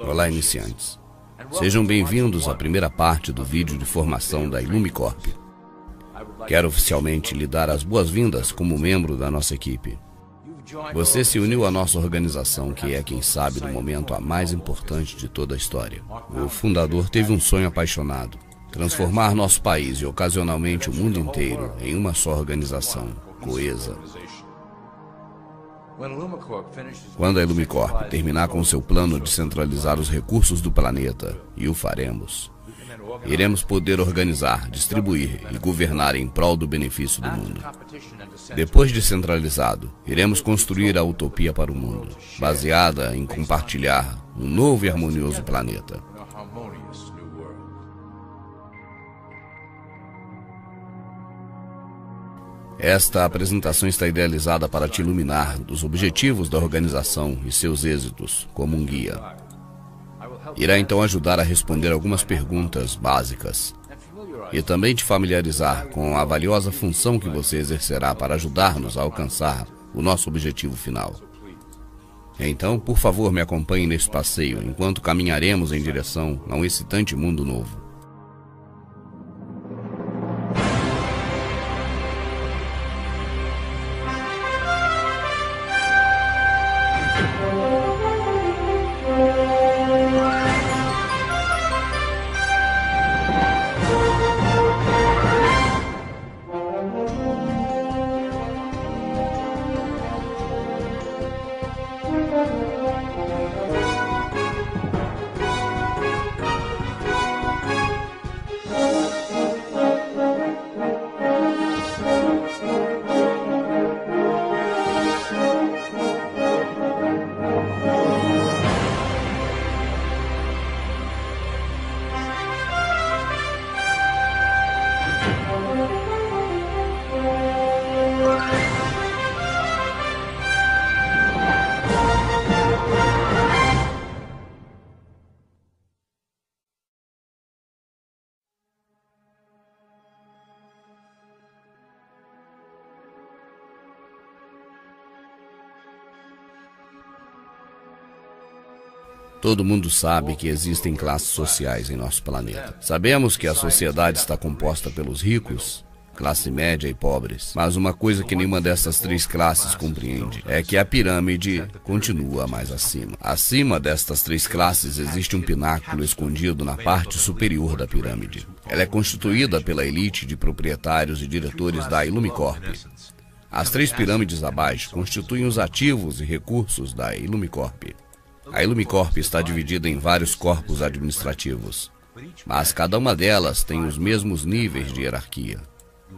Olá, iniciantes. Sejam bem-vindos à primeira parte do vídeo de formação da Illumicorp. Quero oficialmente lhe dar as boas-vindas como membro da nossa equipe. Você se uniu à nossa organização, que é, quem sabe, no momento a mais importante de toda a história. O fundador teve um sonho apaixonado: transformar nosso país e, ocasionalmente, o mundo inteiro em uma só organização, coesa. Quando a Illumicorp terminar com seu plano de centralizar os recursos do planeta, e o faremos, iremos poder organizar, distribuir e governar em prol do benefício do mundo. Depois de centralizado, iremos construir a utopia para o mundo, baseada em compartilhar um novo e harmonioso planeta. Esta apresentação está idealizada para te iluminar dos objetivos da organização e seus êxitos como um guia. Irá então ajudar a responder algumas perguntas básicas e também te familiarizar com a valiosa função que você exercerá para ajudar-nos a alcançar o nosso objetivo final. Então, por favor, me acompanhe nesse passeio enquanto caminharemos em direção a um excitante mundo novo. Todo mundo sabe que existem classes sociais em nosso planeta. Sabemos que a sociedade está composta pelos ricos, classe média e pobres. Mas uma coisa que nenhuma dessas três classes compreende é que a pirâmide continua mais acima. Acima destas três classes existe um pináculo escondido na parte superior da pirâmide. Ela é constituída pela elite de proprietários e diretores da Illumicorp. As três pirâmides abaixo constituem os ativos e recursos da Illumicorp. A Illumicorp está dividida em vários corpos administrativos, mas cada uma delas tem os mesmos níveis de hierarquia.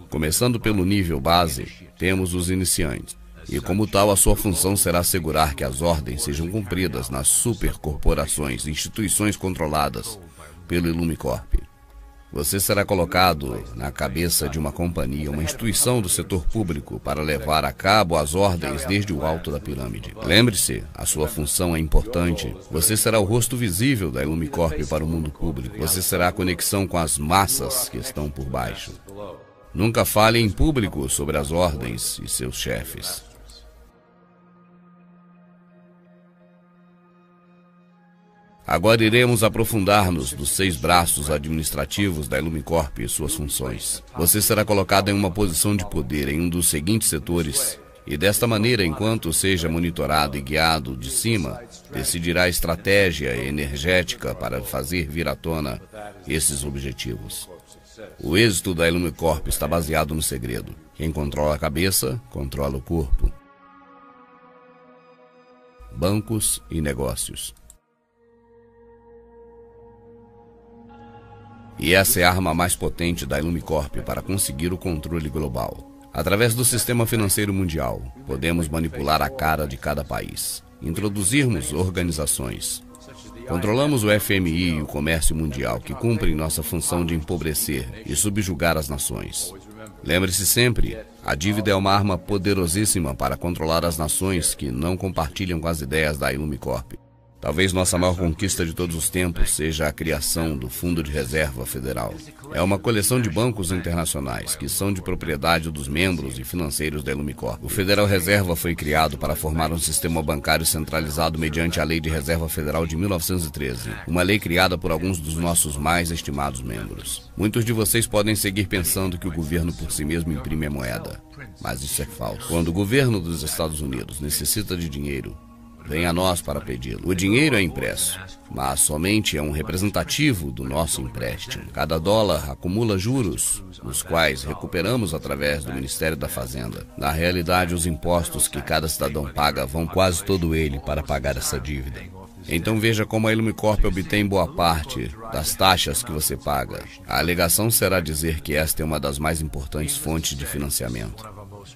Começando pelo nível base, temos os iniciantes, e como tal a sua função será assegurar que as ordens sejam cumpridas nas supercorporações e instituições controladas pelo Illumicorp. Você será colocado na cabeça de uma companhia, uma instituição do setor público, para levar a cabo as ordens desde o alto da pirâmide. Lembre-se, a sua função é importante. Você será o rosto visível da Illumicorp para o mundo público. Você será a conexão com as massas que estão por baixo. Nunca fale em público sobre as ordens e seus chefes. Agora iremos aprofundar-nos dos 6 braços administrativos da Illumicorp e suas funções. Você será colocado em uma posição de poder em um dos seguintes setores, e desta maneira, enquanto seja monitorado e guiado de cima, decidirá a estratégia energética para fazer vir à tona esses objetivos. O êxito da Illumicorp está baseado no segredo. Quem controla a cabeça, controla o corpo. Bancos e negócios. E essa é a arma mais potente da Illumicorp para conseguir o controle global. Através do sistema financeiro mundial, podemos manipular a cara de cada país, introduzirmos organizações. Controlamos o FMI e o comércio mundial, que cumprem nossa função de empobrecer e subjugar as nações. Lembre-se sempre, a dívida é uma arma poderosíssima para controlar as nações que não compartilham com as ideias da Illumicorp. Talvez nossa maior conquista de todos os tempos seja a criação do Fundo de Reserva Federal. É uma coleção de bancos internacionais que são de propriedade dos membros e financeiros da Ilumicorp. O Federal Reserva foi criado para formar um sistema bancário centralizado mediante a Lei de Reserva Federal de 1913, uma lei criada por alguns dos nossos mais estimados membros. Muitos de vocês podem seguir pensando que o governo por si mesmo imprime a moeda, mas isso é falso. Quando o governo dos Estados Unidos necessita de dinheiro, vem a nós para pedi-lo. O dinheiro é impresso, mas somente é um representativo do nosso empréstimo. Cada dólar acumula juros, os quais recuperamos através do Ministério da Fazenda. Na realidade, os impostos que cada cidadão paga vão quase todo ele para pagar essa dívida. Então veja como a Ilumicorp obtém boa parte das taxas que você paga. A alegação será dizer que esta é uma das mais importantes fontes de financiamento.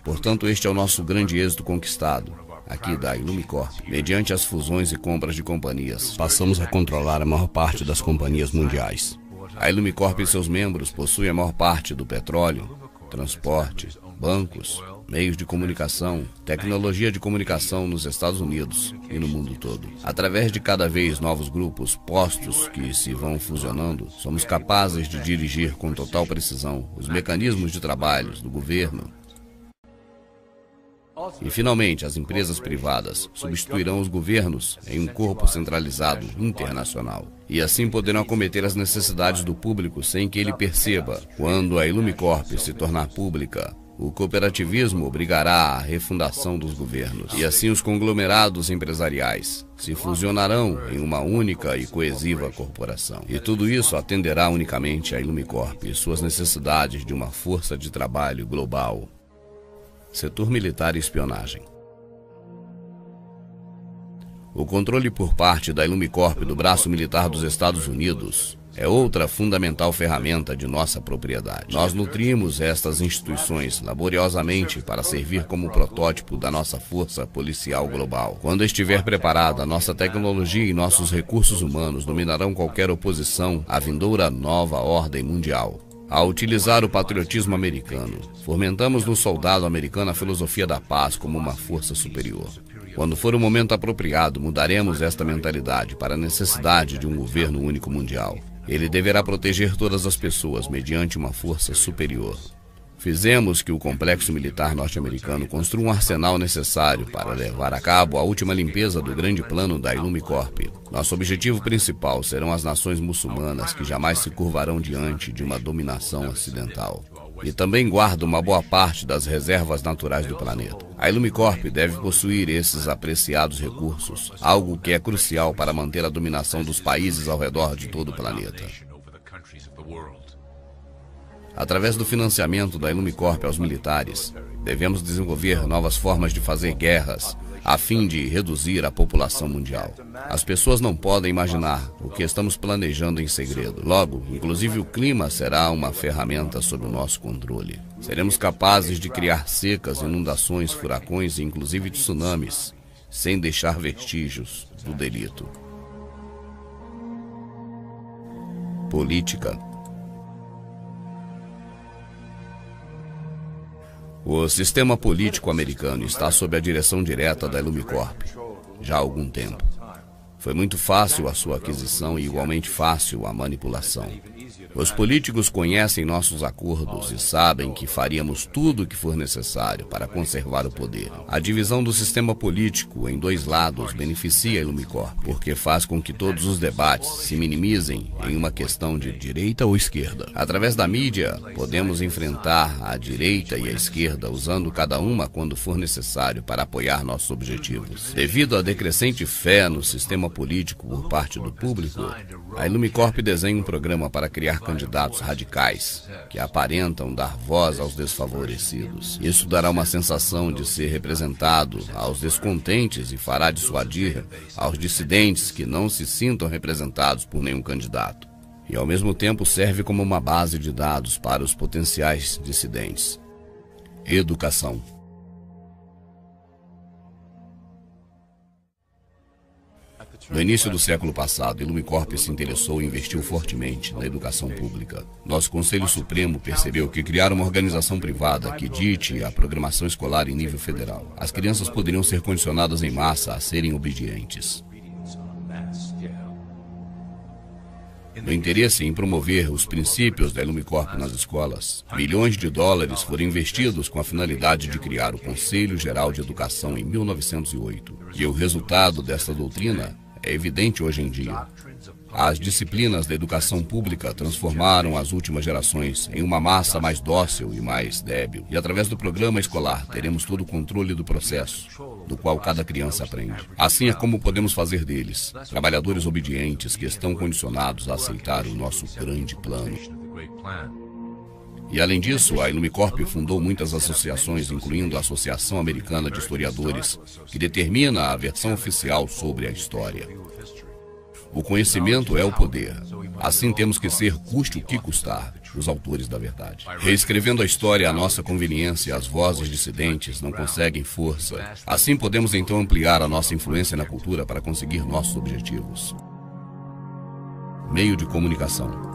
Portanto, este é o nosso grande êxito conquistado aqui da Ilumicorp. Mediante as fusões e compras de companhias, passamos a controlar a maior parte das companhias mundiais. A Ilumicorp e seus membros possuem a maior parte do petróleo, transporte, bancos, meios de comunicação, tecnologia de comunicação nos Estados Unidos e no mundo todo. Através de cada vez novos grupos, postos que se vão fusionando, somos capazes de dirigir com total precisão os mecanismos de trabalho do governo. E, finalmente, as empresas privadas substituirão os governos em um corpo centralizado internacional. E assim poderão acometer as necessidades do público sem que ele perceba. Quando a Ilumicorp se tornar pública, o cooperativismo obrigará à refundação dos governos. E assim os conglomerados empresariais se fusionarão em uma única e coesiva corporação. E tudo isso atenderá unicamente a Ilumicorp e suas necessidades de uma força de trabalho global. Setor militar e espionagem. O controle por parte da Ilumicorp do braço militar dos Estados Unidos é outra fundamental ferramenta de nossa propriedade. Nós nutrimos estas instituições laboriosamente para servir como protótipo da nossa força policial global. Quando estiver preparada, nossa tecnologia e nossos recursos humanos dominarão qualquer oposição à vindoura nova ordem mundial. Ao utilizar o patriotismo americano, fomentamos no soldado americano a filosofia da paz como uma força superior. Quando for o momento apropriado, mudaremos esta mentalidade para a necessidade de um governo único mundial. Ele deverá proteger todas as pessoas mediante uma força superior. Fizemos que o complexo militar norte-americano construa um arsenal necessário para levar a cabo a última limpeza do grande plano da Ilumicorp. Nosso objetivo principal serão as nações muçulmanas que jamais se curvarão diante de uma dominação ocidental. E também guarda uma boa parte das reservas naturais do planeta. A Ilumicorp deve possuir esses apreciados recursos, algo que é crucial para manter a dominação dos países ao redor de todo o planeta. Através do financiamento da Ilumicorp aos militares, devemos desenvolver novas formas de fazer guerras, a fim de reduzir a população mundial. As pessoas não podem imaginar o que estamos planejando em segredo. Logo, inclusive o clima será uma ferramenta sob o nosso controle. Seremos capazes de criar secas, inundações, furacões e inclusive tsunamis, sem deixar vestígios do delito. Política. O sistema político americano está sob a direção direta da Ilumicorp já há algum tempo. Foi muito fácil a sua aquisição e igualmente fácil a manipulação. Os políticos conhecem nossos acordos e sabem que faríamos tudo o que for necessário para conservar o poder. A divisão do sistema político em dois lados beneficia a Ilumicorp, porque faz com que todos os debates se minimizem em uma questão de direita ou esquerda. Através da mídia, podemos enfrentar a direita e a esquerda, usando cada uma quando for necessário para apoiar nossos objetivos. Devido à decrescente fé no sistema político por parte do público, a Ilumicorp desenha um programa para criar candidatos radicais que aparentam dar voz aos desfavorecidos. Isso dará uma sensação de ser representado aos descontentes e fará dissuadir aos dissidentes que não se sintam representados por nenhum candidato. E ao mesmo tempo serve como uma base de dados para os potenciais dissidentes. Educação. No início do século passado, a Ilumicorp se interessou e investiu fortemente na educação pública. Nosso Conselho Supremo percebeu que criar uma organização privada que dite a programação escolar em nível federal, as crianças poderiam ser condicionadas em massa a serem obedientes. No interesse em promover os princípios da Ilumicorp nas escolas, milhões de dólares foram investidos com a finalidade de criar o Conselho Geral de Educação em 1908. E o resultado desta doutrina é evidente hoje em dia. As disciplinas da educação pública transformaram as últimas gerações em uma massa mais dócil e mais débil. E através do programa escolar teremos todo o controle do processo, do qual cada criança aprende. Assim é como podemos fazer deles trabalhadores obedientes que estão condicionados a aceitar o nosso grande plano. E além disso, a Ilumicorp fundou muitas associações, incluindo a Associação Americana de Historiadores, que determina a versão oficial sobre a história. O conhecimento é o poder. Assim temos que ser, custe o que custar, os autores da verdade. Reescrevendo a história à nossa conveniência, as vozes dissidentes não conseguem força. Assim podemos então ampliar a nossa influência na cultura para conseguir nossos objetivos. Meio de comunicação.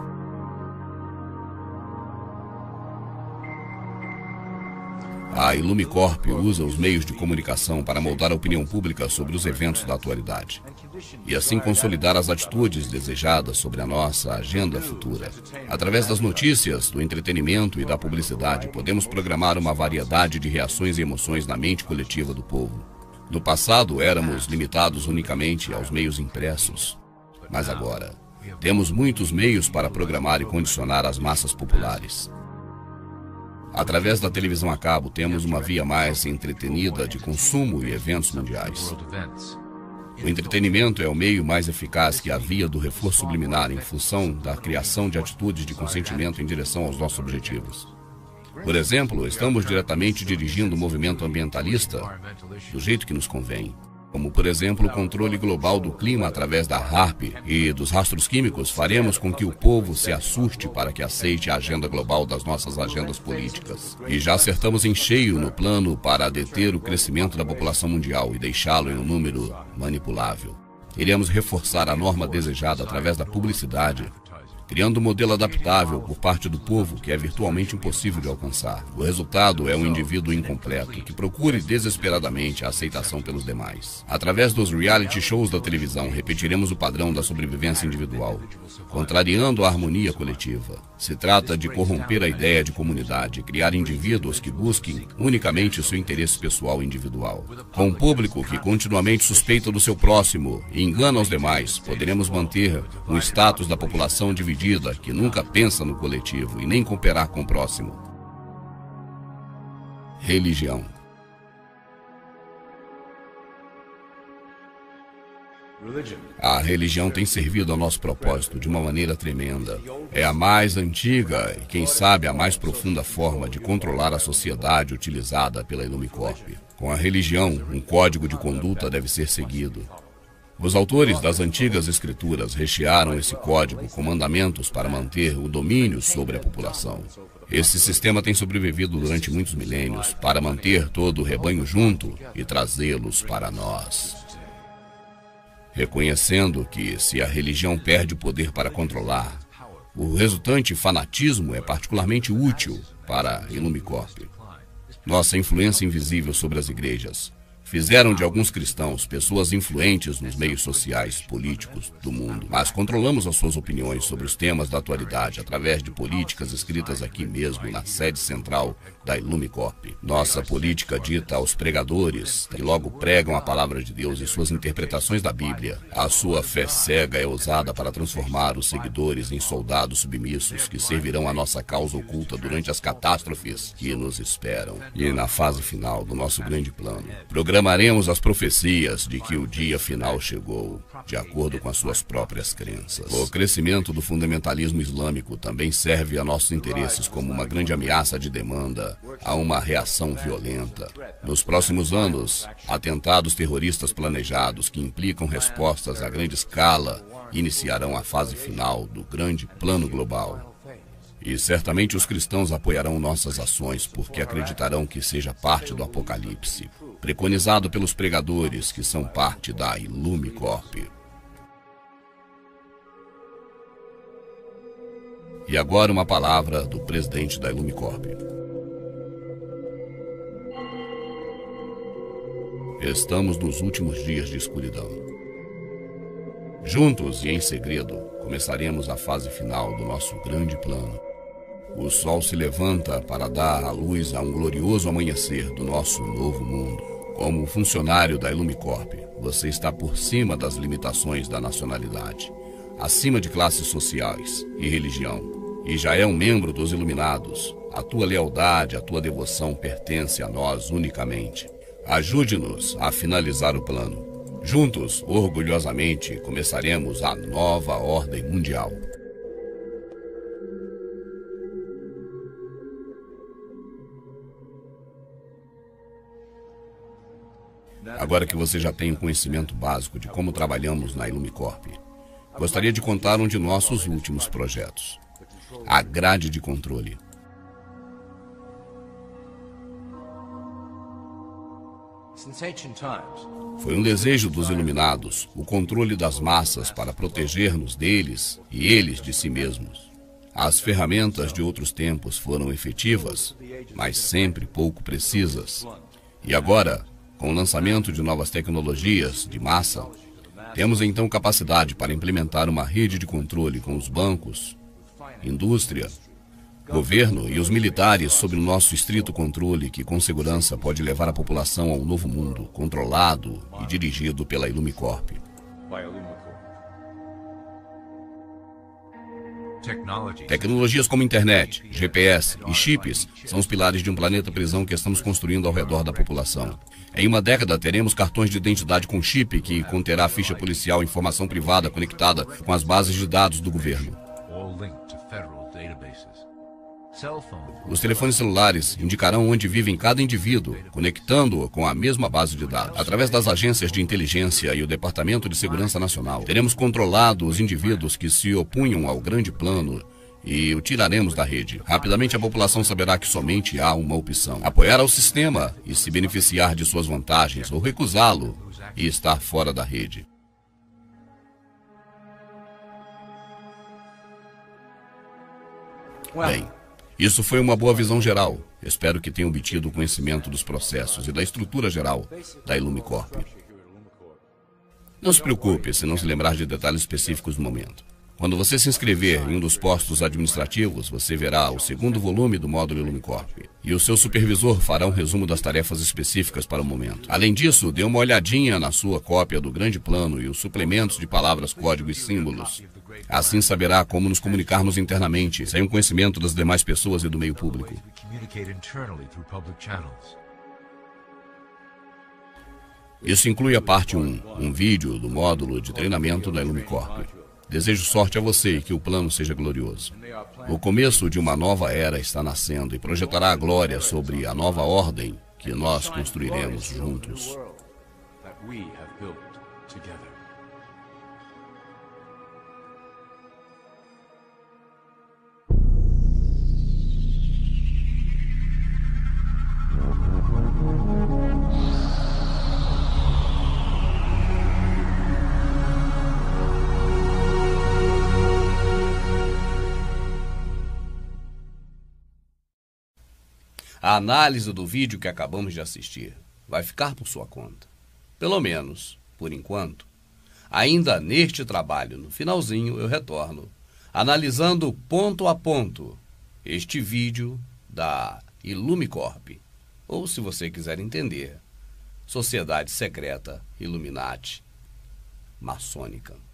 A Ilumicorp usa os meios de comunicação para moldar a opinião pública sobre os eventos da atualidade e assim consolidar as atitudes desejadas sobre a nossa agenda futura. Através das notícias, do entretenimento e da publicidade, podemos programar uma variedade de reações e emoções na mente coletiva do povo. No passado, éramos limitados unicamente aos meios impressos, mas agora temos muitos meios para programar e condicionar as massas populares. Através da televisão a cabo, temos uma via mais entretenida de consumo e eventos mundiais. O entretenimento é o meio mais eficaz que a via do reforço subliminar em função da criação de atitudes de consentimento em direção aos nossos objetivos. Por exemplo, estamos diretamente dirigindo o movimento ambientalista do jeito que nos convém. Como, por exemplo, o controle global do clima através da HAARP e dos rastros químicos, faremos com que o povo se assuste para que aceite a agenda global das nossas agendas políticas. E já acertamos em cheio no plano para deter o crescimento da população mundial e deixá-lo em um número manipulável. Iremos reforçar a norma desejada através da publicidade, criando um modelo adaptável por parte do povo que é virtualmente impossível de alcançar. O resultado é um indivíduo incompleto que procure desesperadamente a aceitação pelos demais. Através dos reality shows da televisão, repetiremos o padrão da sobrevivência individual, contrariando a harmonia coletiva. Se trata de corromper a ideia de comunidade, criar indivíduos que busquem unicamente o seu interesse pessoal individual. Com um público que continuamente suspeita do seu próximo e engana os demais, poderemos manter um status da população dividida que nunca pensa no coletivo e nem cooperar com o próximo. Religião. A religião tem servido ao nosso propósito de uma maneira tremenda. É a mais antiga e, quem sabe, a mais profunda forma de controlar a sociedade utilizada pela Ilumicorp. Com a religião, um código de conduta deve ser seguido. Os autores das antigas escrituras rechearam esse código com mandamentos para manter o domínio sobre a população. Esse sistema tem sobrevivido durante muitos milênios para manter todo o rebanho junto e trazê-los para nós. Reconhecendo que, se a religião perde o poder para controlar, o resultante fanatismo é particularmente útil para a Ilumicorp. Nossa influência invisível sobre as igrejas fizeram de alguns cristãos pessoas influentes nos meios sociais, políticos do mundo, mas controlamos as suas opiniões sobre os temas da atualidade através de políticas escritas aqui mesmo na sede central da Ilumicorp. Nossa política dita aos pregadores, que logo pregam a palavra de Deus e suas interpretações da Bíblia. A sua fé cega é usada para transformar os seguidores em soldados submissos que servirão a nossa causa oculta durante as catástrofes que nos esperam. E na fase final do nosso grande plano, programaremos as profecias de que o dia final chegou, de acordo com as suas próprias crenças. O crescimento do fundamentalismo islâmico também serve a nossos interesses como uma grande ameaça de demanda a uma reação violenta. Nos próximos anos, atentados terroristas planejados que implicam respostas a grande escala iniciarão a fase final do grande plano global. E certamente os cristãos apoiarão nossas ações porque acreditarão que seja parte do Apocalipse, preconizado pelos pregadores que são parte da Ilumicorp. E agora uma palavra do presidente da Ilumicorp. Estamos nos últimos dias de escuridão. Juntos e em segredo, começaremos a fase final do nosso grande plano. O sol se levanta para dar a luz a um glorioso amanhecer do nosso novo mundo. Como funcionário da Ilumicorp, você está por cima das limitações da nacionalidade, acima de classes sociais e religião, e já é um membro dos Iluminados. A tua lealdade, a tua devoção pertence a nós unicamente. Ajude-nos a finalizar o plano. Juntos, orgulhosamente, começaremos a nova ordem mundial. Agora que você já tem um conhecimento básico de como trabalhamos na Ilumicorp, gostaria de contar um de nossos últimos projetos: a grade de controle. Foi um desejo dos Iluminados o controle das massas para proteger-nos deles e eles de si mesmos. As ferramentas de outros tempos foram efetivas, mas sempre pouco precisas. E agora, com o lançamento de novas tecnologias de massa, temos então capacidade para implementar uma rede de controle com os bancos, indústria, governo e os militares sob o nosso estrito controle, que com segurança pode levar a população a um novo mundo, controlado e dirigido pela Ilumicorp. Tecnologias como internet, GPS e chips são os pilares de um planeta prisão que estamos construindo ao redor da população. Em uma década, teremos cartões de identidade com chip que conterá ficha policial e informação privada conectada com as bases de dados do governo. Os telefones celulares indicarão onde vive cada indivíduo, conectando-o com a mesma base de dados. Através das agências de inteligência e o Departamento de Segurança Nacional, teremos controlado os indivíduos que se opunham ao grande plano e o tiraremos da rede. Rapidamente a população saberá que somente há uma opção: apoiar ao sistema e se beneficiar de suas vantagens, ou recusá-lo e estar fora da rede. Bem, isso foi uma boa visão geral. Espero que tenha obtido o conhecimento dos processos e da estrutura geral da Ilumicorp. Não se preocupe se não se lembrar de detalhes específicos no momento. Quando você se inscrever em um dos postos administrativos, você verá o segundo volume do módulo Ilumicorp. E o seu supervisor fará um resumo das tarefas específicas para o momento. Além disso, dê uma olhadinha na sua cópia do grande plano e os suplementos de palavras, código e símbolos. Assim saberá como nos comunicarmos internamente, sem o conhecimento das demais pessoas e do meio público. Isso inclui a parte 1, um vídeo do módulo de treinamento da Ilumicorp. Desejo sorte a você e que o plano seja glorioso. O começo de uma nova era está nascendo e projetará a glória sobre a nova ordem que nós construiremos juntos. A análise do vídeo que acabamos de assistir vai ficar por sua conta. Pelo menos, por enquanto. Ainda neste trabalho, no finalzinho, eu retorno, analisando ponto a ponto este vídeo da Ilumicorp, ou, se você quiser entender, Sociedade Secreta Illuminati Maçônica.